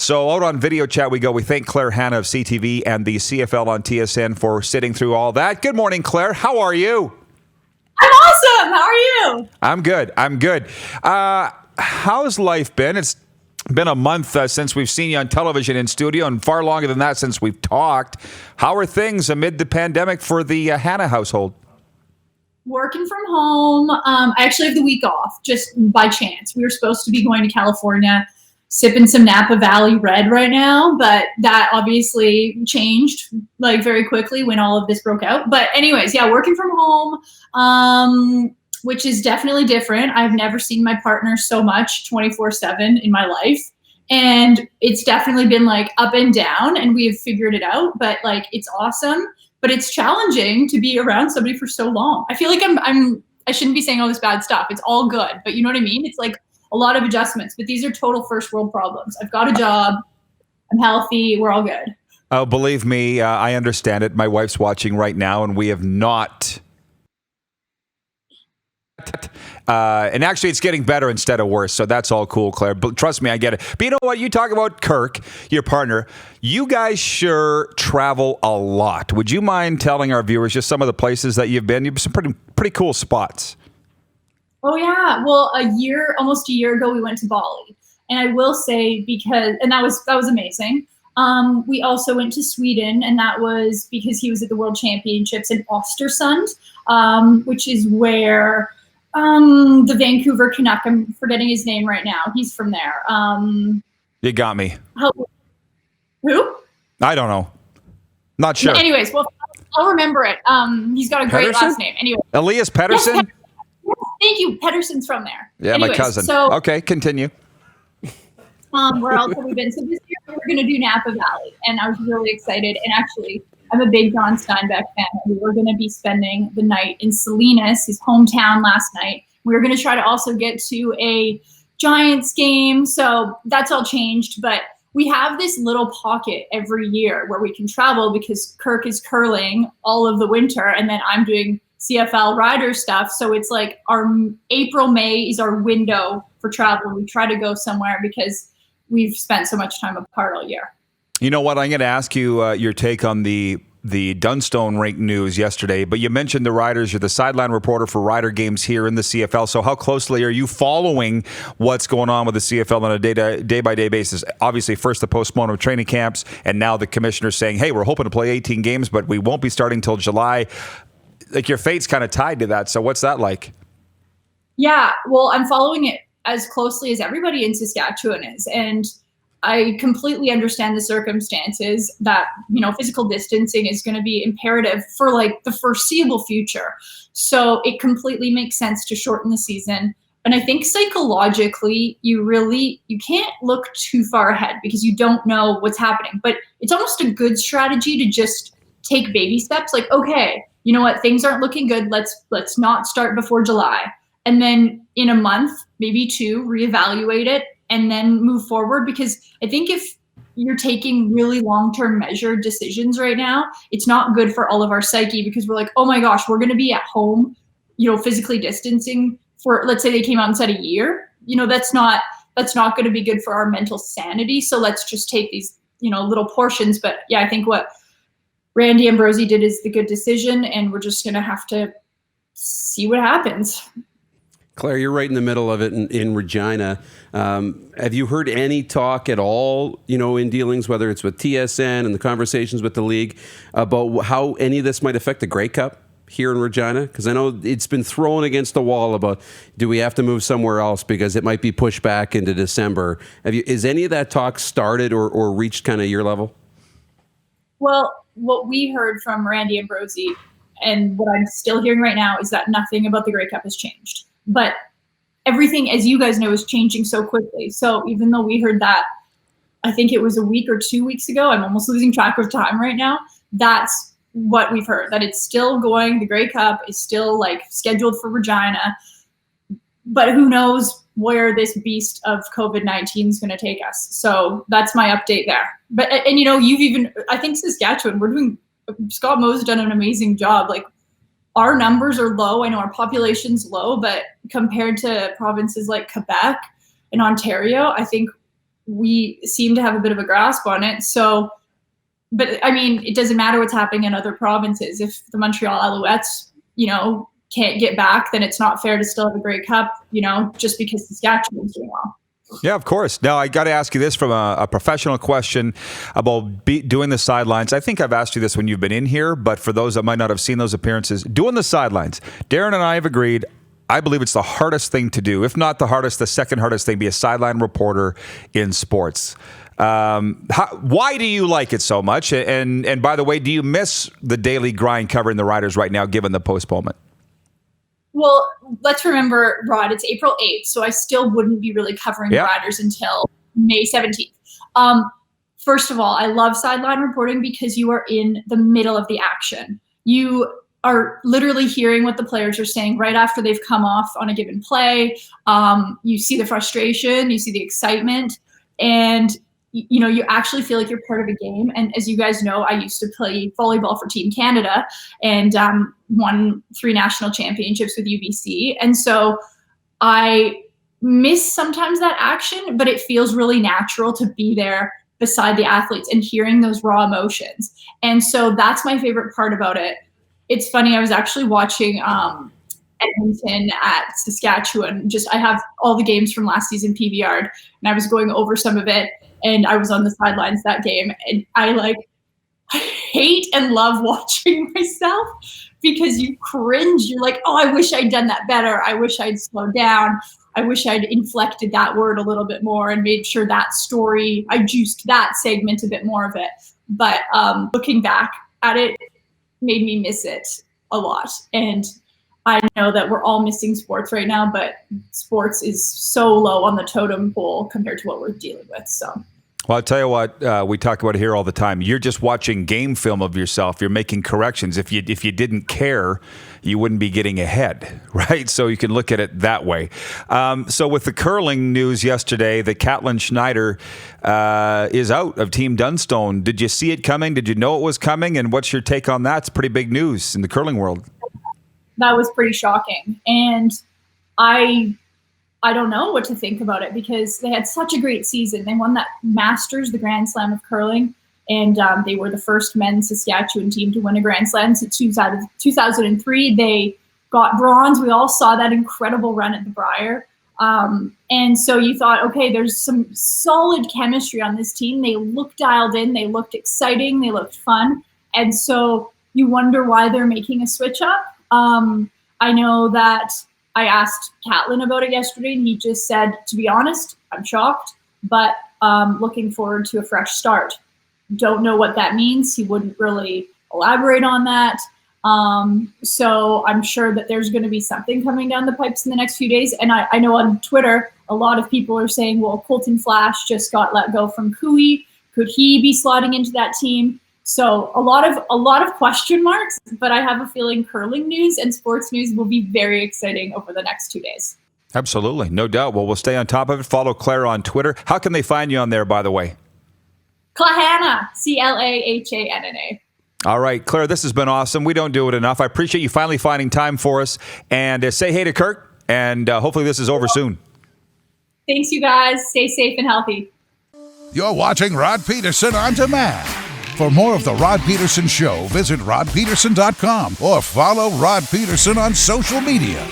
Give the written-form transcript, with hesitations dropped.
So out on video chat we go. We thank Claire Hanna of CTV and the CFL on TSN for sitting through all that. Good morning, Claire. How are you? I'm awesome. How are you? I'm good. How's life been? It's been a month since we've seen you on television in studio, and far longer than that since we've talked. How are things amid the pandemic for the Hanna household? Working from home. I actually have the week off, just by chance. We were supposed to be going to California, sipping some Napa Valley Red right now, but that obviously changed like very quickly when all of this broke out. But anyways, yeah, working from home, which is definitely different. I've never seen my partner so much 24/7 in my life. And it's definitely been like up and down, and we have figured it out, but like it's awesome. But it's challenging to be around somebody for so long. I feel like I shouldn't be saying all this bad stuff. It's all good, but you know what I mean? It's like a lot of adjustments, but these are total first world problems. I've got a job. I'm healthy. We're all good. Oh, believe me, I understand it. My wife's watching right now, and we have not. And actually, it's getting better instead of worse, so that's all cool, Claire. But trust me, I get it. But you know what? You talk about Kirk, your partner. You guys sure travel a lot. Would you mind telling our viewers just some of the places that you've been? You've been some pretty cool spots. Oh yeah. Well, almost a year ago, we went to Bali, and I will say that was amazing. We also went to Sweden, and that was because he was at the World Championships in Östersund, which is where the Vancouver Canuck, I'm forgetting his name right now. He's from there. You got me. Who? I don't know. Not sure. Anyways, well, I'll remember it. He's got a great Pedersen? last name. Anyway. Elias Pedersen? Yes, thank you. Pedersen's from there. Yeah, anyways, my cousin. So, okay, continue. Where else have we been? So this year we were going to do Napa Valley, and I was really excited. And actually, I'm a big John Steinbeck fan. We were going to be spending the night in Salinas, his hometown, last night. We were going to try to also get to a Giants game. So that's all changed. But we have this little pocket every year where we can travel because Kirk is curling all of the winter, and then I'm doing CFL rider stuff. So it's like our April, May is our window for travel. We try to go somewhere because we've spent so much time apart all year. You know what? I'm going to ask you your take on the Dunstone rink news yesterday, but you mentioned the Riders. You're the sideline reporter for Rider games here in the CFL. So how closely are you following what's going on with the CFL on a day-by-day basis? Obviously, first the postponement of training camps, and now the commissioner saying, hey, we're hoping to play 18 games, but we won't be starting till July. Like, your fate's kind of tied to that. So what's that like? Yeah, well, I'm following it as closely as everybody in Saskatchewan is. And I completely understand the circumstances that, physical distancing is going to be imperative for like the foreseeable future. So it completely makes sense to shorten the season. And I think psychologically, you can't look too far ahead because you don't know what's happening. But it's almost a good strategy to just take baby steps. Like, okay, you know what? Things aren't looking good. Let's not start before July. And then in a month, maybe two, reevaluate it and then move forward. Because I think if you're taking really long-term measured decisions right now, it's not good for all of our psyche because we're like, oh my gosh, we're going to be at home, physically distancing for, let's say they came out and said a year, that's not going to be good for our mental sanity. So let's just take these, little portions. But yeah, I think what Randy Ambrosie did is the good decision, and we're just going to have to see what happens. Claire, you're right in the middle of it in Regina. Have you heard any talk at all, in dealings, whether it's with TSN and the conversations with the league, about how any of this might affect the Grey Cup here in Regina? Because I know it's been thrown against the wall about, do we have to move somewhere else because it might be pushed back into December? Is any of that talk started or reached kind of your level? Well, what we heard from Randy Ambrosie and what I'm still hearing right now is that nothing about the Grey Cup has changed. But everything, as you guys know, is changing so quickly. So even though we heard that, I think it was a week or 2 weeks ago, I'm almost losing track of time right now. That's what we've heard, that it's still going. The Grey Cup is still like scheduled for Regina. But who knows where this beast of COVID-19 is going to take us. So that's my update there. But, and I think Saskatchewan, Scott Moe's done an amazing job. Like, our numbers are low. I know our population's low, but compared to provinces like Quebec and Ontario, I think we seem to have a bit of a grasp on it. So, but I mean, it doesn't matter what's happening in other provinces. If the Montreal Alouettes, can't get back, then it's not fair to still have a Grey Cup, just because Saskatchewan's doing well. Yeah, of course. Now, I got to ask you this from a professional question about doing the sidelines. I think I've asked you this when you've been in here, but for those that might not have seen those appearances, doing the sidelines, Darren and I have agreed, I believe it's the hardest thing to do. If not the hardest, the second hardest thing, be a sideline reporter in sports. Why do you like it so much? And by the way, do you miss the daily grind covering the Riders right now, given the postponement? Well, let's remember, Rod, it's April 8th, so I still wouldn't be really covering the Riders until May 17th. First of all, I love sideline reporting because you are in the middle of the action. You are literally hearing what the players are saying right after they've come off on a given play. You see the frustration, you see the excitement, and you actually feel like you're part of a game. And as you guys know, I used to play volleyball for Team Canada and won 3 national championships with UBC. And so I miss sometimes that action, but it feels really natural to be there beside the athletes and hearing those raw emotions. And so that's my favorite part about it. It's funny, I was actually watching Edmonton at Saskatchewan. I have all the games from last season PVR'd, and I was going over some of it. And I was on the sidelines that game, and I hate and love watching myself because you cringe. You're like, oh, I wish I'd done that better. I wish I'd slowed down. I wish I'd inflected that word a little bit more and made sure that story, I juiced that segment a bit more of it. But looking back at it made me miss it a lot. And I know that we're all missing sports right now, but sports is so low on the totem pole compared to what we're dealing with. So. Well, I'll tell you what, we talk about it here all the time. You're just watching game film of yourself. You're making corrections. If you didn't care, you wouldn't be getting ahead, right? So you can look at it that way. So with the curling news yesterday, that Caitlin Schneider is out of Team Dunstone. Did you see it coming? Did you know it was coming? And what's your take on that? It's pretty big news in the curling world. That was pretty shocking. And I don't know what to think about it because they had such a great season. They won that Masters, the Grand Slam of curling, and they were the first men's Saskatchewan team to win a Grand Slam since 2003. They got bronze. We all saw that incredible run at the Brier. And so you thought, okay, there's some solid chemistry on this team. They looked dialed in. They looked exciting. They looked fun. And so you wonder why they're making a switch up. I know that I asked Caitlin about it yesterday, and he just said, to be honest, I'm shocked, but looking forward to a fresh start. Don't know what that means. He wouldn't really elaborate on that. So I'm sure that there's going to be something coming down the pipes in the next few days. And I know on Twitter, a lot of people are saying, well, Colton Flash just got let go from Cooey. Could he be slotting into that team? So a lot of question marks, but I have a feeling curling news and sports news will be very exciting over the next 2 days. Absolutely. No doubt. Well, we'll stay on top of it. Follow Claire on Twitter. How can they find you on there, by the way? Hanna, CLAHANNA. All right, Claire, this has been awesome. We don't do it enough. I appreciate you finally finding time for us. And say hey to Kirk, and hopefully this is over soon. Thanks, you guys. Stay safe and healthy. You're watching Rod Pedersen On Demand. For more of The Rod Pedersen Show, visit rodpedersen.com or follow Rod Pedersen on social media.